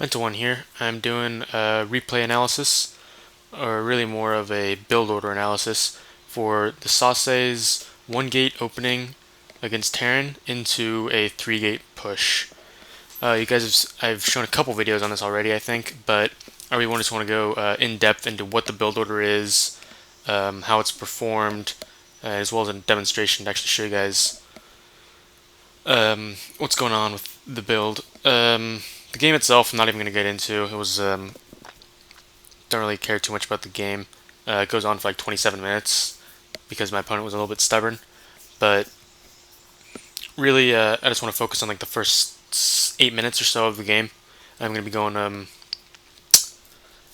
WNxMentalOne here. I'm doing a replay analysis, or really more of a build order analysis for the Sase's 1-gate opening against Terran into a 3-gate push. You guys, I've shown a couple videos on this already, I think, but I really just want to go in depth into what the build order is, how it's performed, as well as a demonstration to actually show you guys what's going on with the build. The game itself, I'm not even going to get into. It was don't really care too much about the game. It goes on for like 27 minutes because my opponent was a little bit stubborn. But really, I just want to focus on like the first 8 minutes or so of the game. I'm going to be going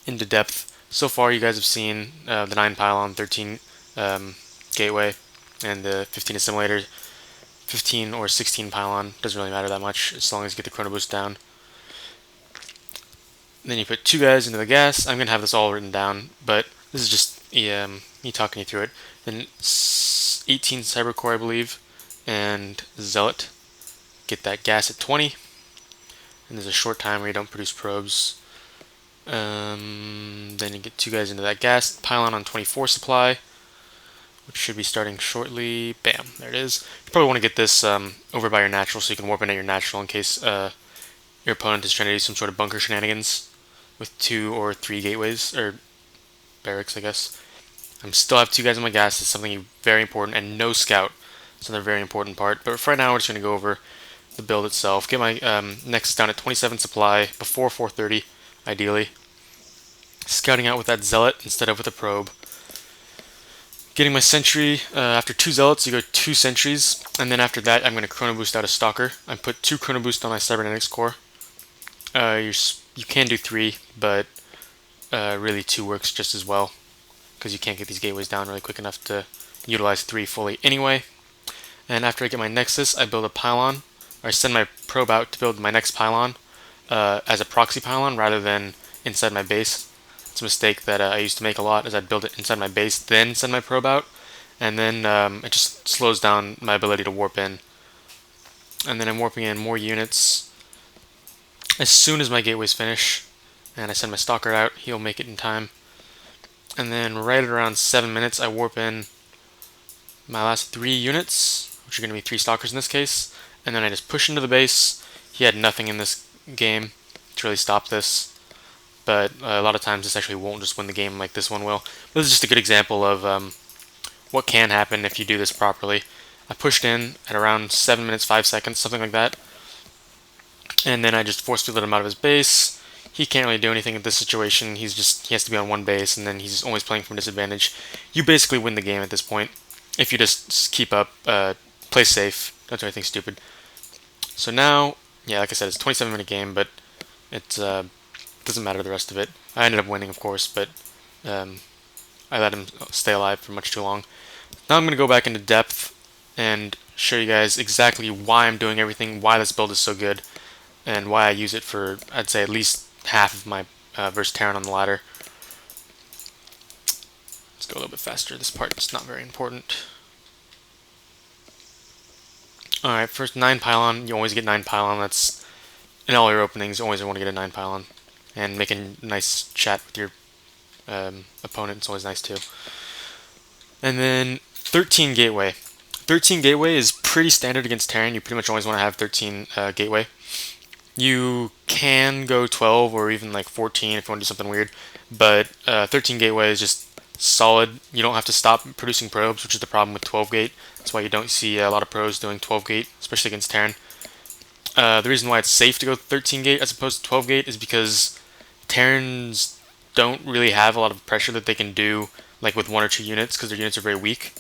into depth. So far, you guys have seen the 9 Pylon, 13 Gateway, and the 15 Assimilator. 15 or 16 Pylon, doesn't really matter that much as long as you get the chrono boost down. Then you put 2 guys into the gas. I'm going to have this all written down, but this is just me talking you through it. Then 18 Cybercore, I believe, and Zealot. Get that gas at 20. And there's a short time where you don't produce probes. Then you get 2 guys into that gas. Pylon on 24 supply, which should be starting shortly. Bam, there it is. You probably want to get this over by your natural so you can warp in at your natural in case your opponent is trying to do some sort of bunker shenanigans with 2 or 3 gateways, or barracks, I guess. I still have 2 guys on my gas. It's something very important, and no scout. It's another very important part. But for right now, we're just going to go over the build itself. Get my Nexus down at 27 supply before 430, ideally. Scouting out with that Zealot instead of with a probe. Getting my sentry. After 2 Zealots, you go 2 sentries, and then after that, I'm going to chrono boost out a stalker. I put 2 chrono boost on my cybernetics core. You can do 3, but really 2 works just as well because you can't get these gateways down really quick enough to utilize 3 fully anyway. And after I get my Nexus, I build a Pylon, or I send my probe out to build my next Pylon as a proxy Pylon rather than inside my base. It's a mistake that I used to make a lot, is I'd build it inside my base, then send my probe out, and then it just slows down my ability to warp in. And then I'm warping in more units as soon as my gateways finish, and I send my stalker out. He'll make it in time. And then right at around 7 minutes, I warp in my last 3 units, which are going to be 3 stalkers in this case, and then I just push into the base. He had nothing in this game to really stop this, but a lot of times this actually won't just win the game like this one will. But this is just a good example of what can happen if you do this properly. I pushed in at around 7 minutes 5 seconds, something like that. And then I just force fielded him out of his base. He can't really do anything in this situation. He has to be on one base, and then he's always playing from disadvantage. You basically win the game at this point if you just keep up, play safe, don't do anything stupid. So now, yeah, like I said, it's a 27-minute game, but it doesn't matter the rest of it. I ended up winning, of course, but I let him stay alive for much too long. Now I'm going to go back into depth and show you guys exactly why I'm doing everything, why this build is so good, and why I use it for, I'd say, at least half of my versus Terran on the ladder. Let's go a little bit faster. This part is not very important. Alright, first 9 Pylon. You always get 9 Pylon. That's in all your openings. You always want to get a 9 Pylon. And making nice chat with your opponent is always nice too. And then 13 Gateway. 13 Gateway is pretty standard against Terran. You pretty much always want to have 13 Gateway. You can go 12 or even like 14 if you want to do something weird, but 13 Gateway is just solid. You don't have to stop producing probes, which is the problem with 12 gate. That's why you don't see a lot of pros doing 12 gate, especially against Terran. The reason why it's safe to go 13 gate as opposed to 12 gate is because Terrans don't really have a lot of pressure that they can do like with 1 or 2 units because their units are very weak.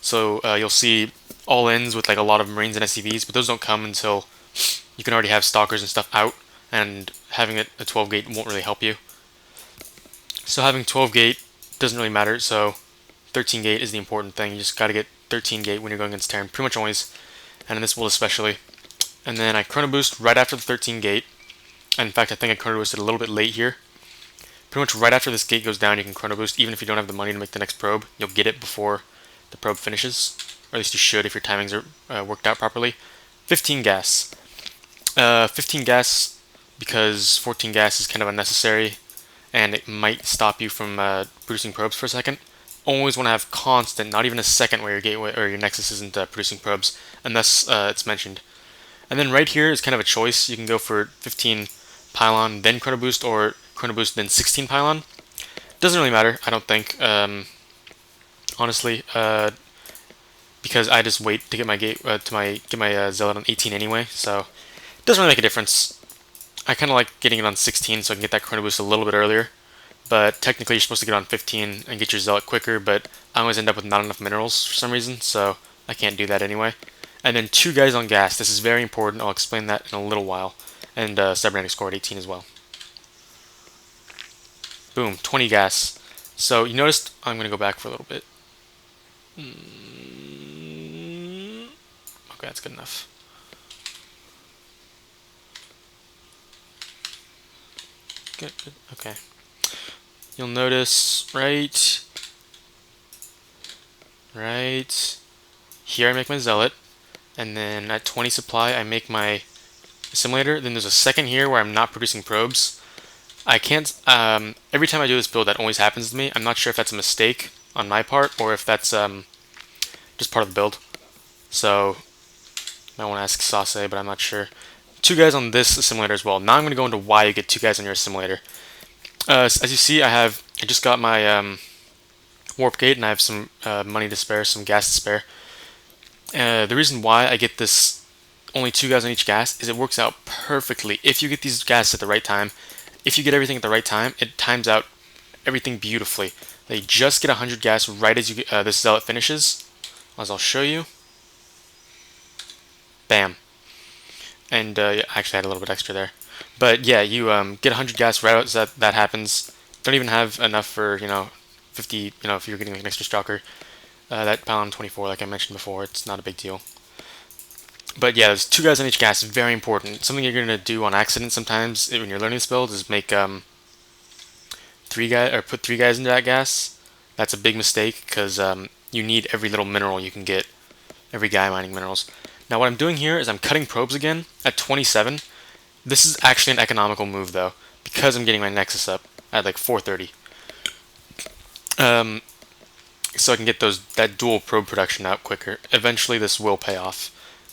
So you'll see all-ins with like a lot of Marines and SCVs, but those don't come until you can already have stalkers and stuff out, and having a 12 gate won't really help you. So having 12 gate doesn't really matter, so 13 gate is the important thing. You just gotta get 13 gate when you're going against Terran, pretty much always, and in this build especially. And then I chrono boost right after the 13 gate, and in fact I think I chrono boosted a little bit late here. Pretty much right after this gate goes down, you can chrono boost, even if you don't have the money to make the next probe. You'll get it before the probe finishes, or at least you should if your timings are worked out properly. 15 gas. 15 gas because 14 gas is kind of unnecessary, and it might stop you from producing probes for a second. Always want to have constant, not even a second where your gateway or your Nexus isn't producing probes, unless it's mentioned. And then right here is kind of a choice. You can go for 15 Pylon, then Chrono Boost, or Chrono Boost, then 16 Pylon. Doesn't really matter, I don't think, honestly, because I just wait to get my Zelot on 18 anyway, so it doesn't really make a difference. I kind of like getting it on 16 so I can get that Chrono Boost a little bit earlier. But technically you're supposed to get on 15 and get your Zealot quicker, but I always end up with not enough minerals for some reason, so I can't do that anyway. And then 2 guys on gas. This is very important. I'll explain that in a little while. And cybernetic score at 18 as well. Boom, 20 gas. So you noticed, I'm going to go back for a little bit. Okay, that's good enough. Good. Okay. You'll notice right here I make my Zealot, and then at 20 supply I make my assimilator. Then there's a second here where I'm not producing probes. I can't, every time I do this build that always happens to me. I'm not sure if that's a mistake on my part or if that's just part of the build. So I want to ask Sase, but I'm not sure. 2 guys on this assimilator as well. Now I'm going to go into why you get 2 guys on your assimilator. As you see, I just got my warp gate, and I have some money to spare, some gas to spare. The reason why I get this only 2 guys on each gas is it works out perfectly. If you get these gas at the right time, if you get everything at the right time, it times out everything beautifully. They just get 100 gas right as you this Zealot finishes, as I'll show you. Bam. And yeah, I actually had a little bit extra there. But yeah, you get 100 gas right as that happens. Don't even have enough for, 50, if you're getting like an extra stalker. That Pylon 24, like I mentioned before, it's not a big deal. But yeah, there's 2 guys on each gas, very important. Something you're going to do on accident sometimes when you're learning this build is make 3 guys, or put 3 guys into that gas. That's a big mistake, because you need every little mineral you can get, every guy mining minerals. Now what I'm doing here is I'm cutting probes again at 27. This is actually an economical move though, because I'm getting my Nexus up at like 430. So I can get that dual probe production out quicker. Eventually this will pay off,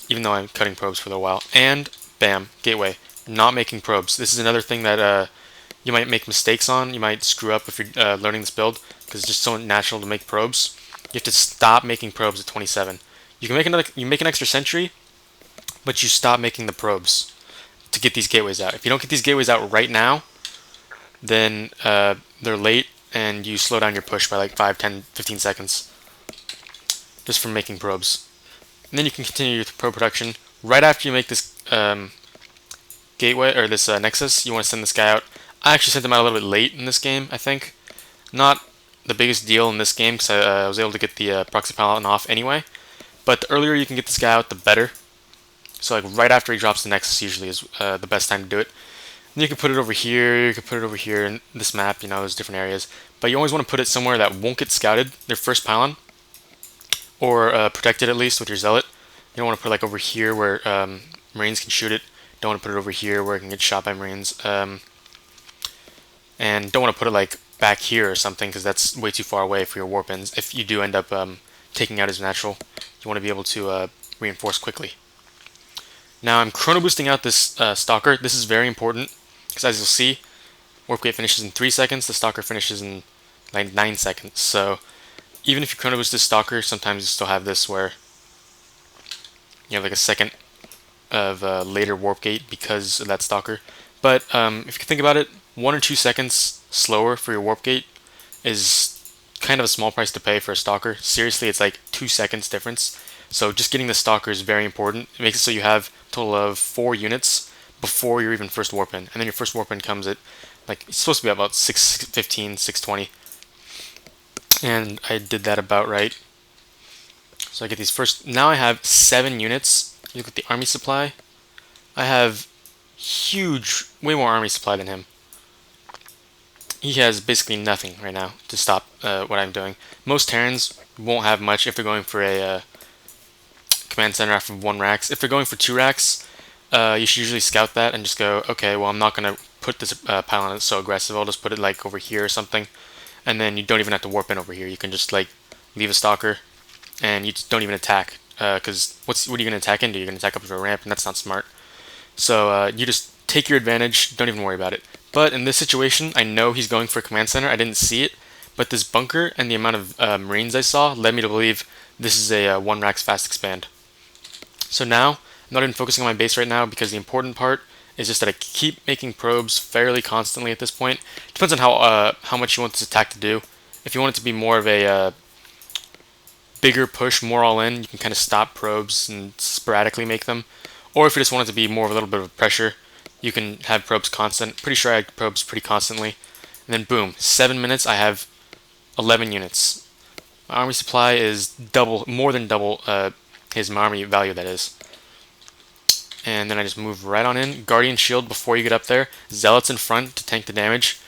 even though I'm cutting probes for a while. And bam, gateway. Not making probes. This is another thing that you might make mistakes on. You might screw up if you're learning this build, because it's just so natural to make probes. You have to stop making probes at 27. You can make an extra sentry, but you stop making the probes to get these gateways out. If you don't get these gateways out right now, then they're late, and you slow down your push by like 5, 10, 15 seconds just from making probes. And then you can continue your probe production. Right after you make this gateway, or this Nexus, you want to send this guy out. I actually sent him out a little bit late in this game, I think. Not the biggest deal in this game, because I was able to get the proxy Pylon off anyway. But the earlier you can get this guy out, the better. So like right after he drops the Nexus usually is the best time to do it. And you can put it over here, you can put it over here in this map, there's different areas. But you always want to put it somewhere that won't get scouted, their first Pylon. Or protected at least with your Zealot. You don't want to put it like over here where Marines can shoot it. Don't want to put it over here where it can get shot by Marines. And don't want to put it like back here or something, because that's way too far away for your warp ends. If you do end up taking out his natural, you want to be able to reinforce quickly. Now I'm chrono boosting out this stalker. This is very important, because as you'll see, warp gate finishes in 3 seconds, the stalker finishes in like 9 seconds. So even if you chrono boost this stalker, sometimes you still have this where you have like a second of later warp gate because of that stalker. But if you think about it, 1 or 2 seconds slower for your warp gate is kind of a small price to pay for a stalker. Seriously, it's like 2 seconds difference. So just getting the stalker is very important. It makes it so you have a total of 4 units before your even first warp in. And then your first warp in comes at, like, it's supposed to be about 615, 620. And I did that about right. So I get these first, now I have 7 units. You look at the army supply. I have huge, way more army supply than him. He has basically nothing right now to stop what I'm doing. Most Terrans won't have much if they're going for a command center after 1 racks. If they're going for 2 racks, you should usually scout that and just go, okay, well, I'm not going to put this pylon that's so aggressive. I'll just put it like over here or something. And then you don't even have to warp in over here. You can just like leave a stalker and you just don't even attack. Because what are you going to attack into? You're going to attack up to a ramp, and that's not smart. So you just take your advantage. Don't even worry about it. But in this situation, I know he's going for a command center. I didn't see it. But this bunker and the amount of Marines I saw led me to believe this is a 1 racks fast expand. So now, I'm not even focusing on my base right now because the important part is just that I keep making probes fairly constantly at this point. Depends on how much you want this attack to do. If you want it to be more of a bigger push, more all in, you can kind of stop probes and sporadically make them. Or if you just want it to be more of a little bit of pressure, you can have probes constant. Pretty sure I had probes pretty constantly. And then boom, 7 minutes, I have 11 units. My army supply is more than double his army value, that is. And then I just move right on in. Guardian Shield before you get up there. Zealots in front to tank the damage.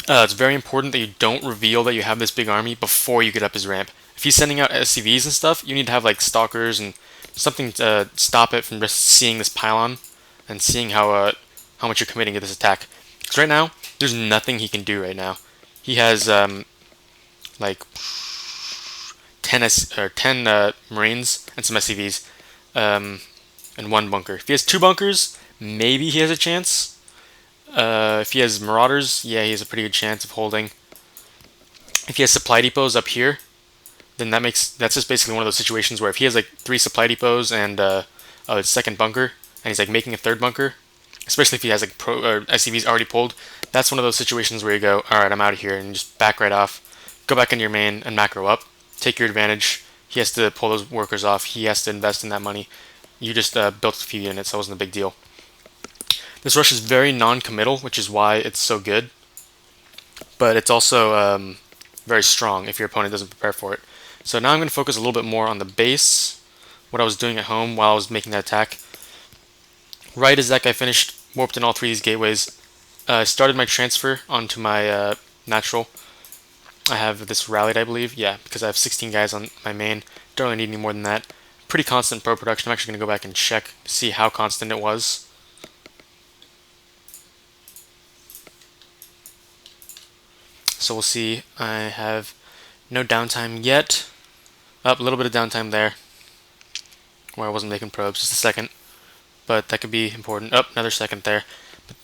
It's very important that you don't reveal that you have this big army before you get up his ramp. If he's sending out SCVs and stuff, you need to have like stalkers and something to stop it from just seeing this pylon and seeing how much you're committing to this attack. Because right now, there's nothing he can do right now. He has like 10 Marines and some SCVs and 1 bunker. If he has 2 bunkers, maybe he has a chance. If he has Marauders, yeah, he has a pretty good chance of holding. If he has supply depots up here, then that's just basically one of those situations where if he has like 3 supply depots and a second bunker, and he's like making a 3rd bunker, especially if he has like SCVs already pulled, that's one of those situations where you go, alright, I'm out of here, and just back right off, go back into your main and macro up, take your advantage. He has to pull those workers off, he has to invest in that money. You just built a few units, so it wasn't a big deal. This rush is very non-committal, which is why it's so good, but it's also very strong if your opponent doesn't prepare for it. So now I'm going to focus a little bit more on the base, what I was doing at home while I was making that attack. Right as that guy finished, warped in all 3 of these gateways, I started my transfer onto my natural. I have this rallied, I believe, yeah, because I have 16 guys on my main, don't really need any more than that. Pretty constant pro production. I'm actually going to go back and check to see how constant it was. So we'll see. I have no downtime yet. A little bit of downtime there where I wasn't making probes. Just a second. But that could be important. Another second there.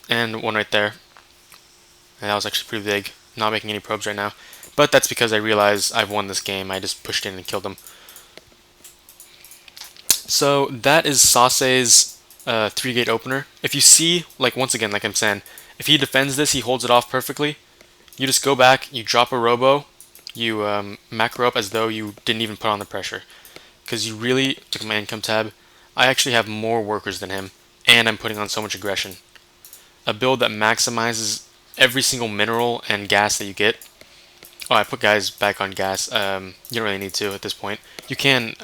And 1 right there. And that was actually pretty big. Not making any probes right now. But that's because I realized I've won this game. I just pushed in and killed them. So that is Sase's 3-gate opener. If you see, like once again, like I'm saying, if he defends this, he holds it off perfectly. You just go back, you drop a robo, you macro up as though you didn't even put on the pressure. Because you really, look at my income tab, I actually have more workers than him, and I'm putting on so much aggression. A build that maximizes every single mineral and gas that you get. Oh, I put guys back on gas. You don't really need to at this point. You can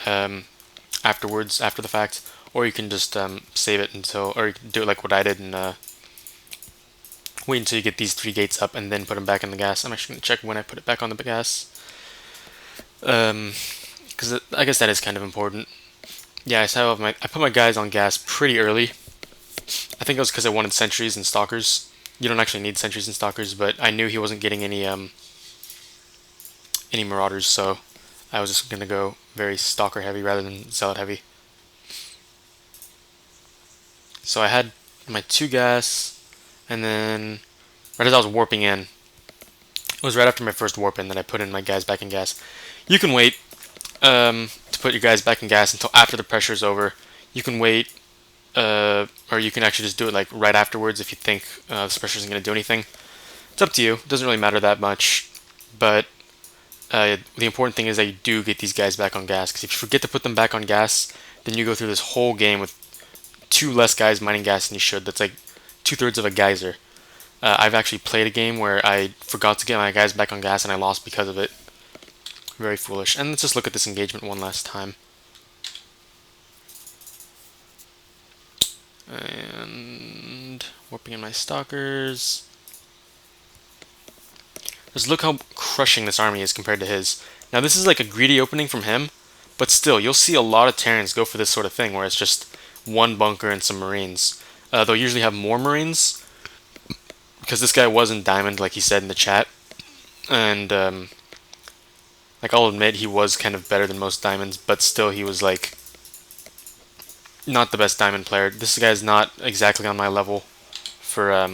afterwards, after the fact, or you can just save it until, or you can do it like what I did and wait until you get these 3 gates up and then put them back in the gas. I'm actually going to check when I put it back on the gas. Because I guess that is kind of important. Yeah, I put my guys on gas pretty early. I think it was because I wanted sentries and stalkers. You don't actually need sentries and stalkers, but I knew he wasn't getting any marauders, so I was just going to go very stalker heavy rather than zealot heavy. So I had my 2 gas, and then right as I was warping in, it was right after my first warp in that I put in my guys back in gas. You can wait to put your guys back in gas until after the pressure is over. You can wait, or you can actually just do it like right afterwards if you think this pressure isn't going to do anything. It's up to you. It doesn't really matter that much, but the important thing is that you do get these guys back on gas, because if you forget to put them back on gas, then you go through this whole game with 2 less guys mining gas than you should. That's like 2/3 of a geyser. I've actually played a game where I forgot to get my guys back on gas and I lost because of it. Very foolish. And let's just look at this engagement one last time. And warping in my stalkers. Just look how crushing this army is compared to his. Now this is like a greedy opening from him, but still, you'll see a lot of Terrans go for this sort of thing where it's just one bunker and some marines. They'll usually have more marines because this guy wasn't diamond, like he said in the chat, and like I'll admit he was kind of better than most diamonds, but still he was like not the best diamond player. This guy's not exactly on my level for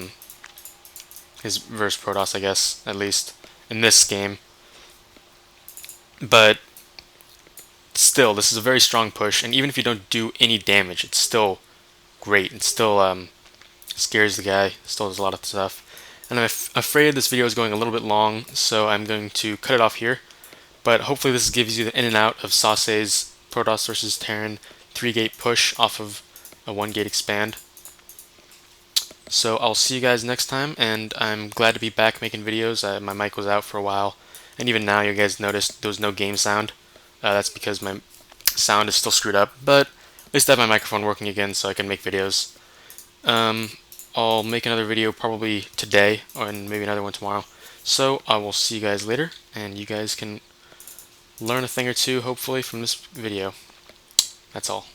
his verse Protoss, I guess, at least in this game. But still, this is a very strong push, and even if you don't do any damage, it's still great. It still scares the guy, still does a lot of stuff. And I'm afraid this video is going a little bit long, so I'm going to cut it off here. But hopefully this gives you the in and out of Sase's Protoss versus Terran 3-gate push off of a 1-gate expand. So I'll see you guys next time, and I'm glad to be back making videos. My mic was out for a while, and even now you guys noticed there was no game sound. That's because my sound is still screwed up, but at least I have my microphone working again so I can make videos. I'll make another video probably today, and maybe another one tomorrow. So I will see you guys later, and you guys can learn a thing or two, hopefully, from this video. That's all.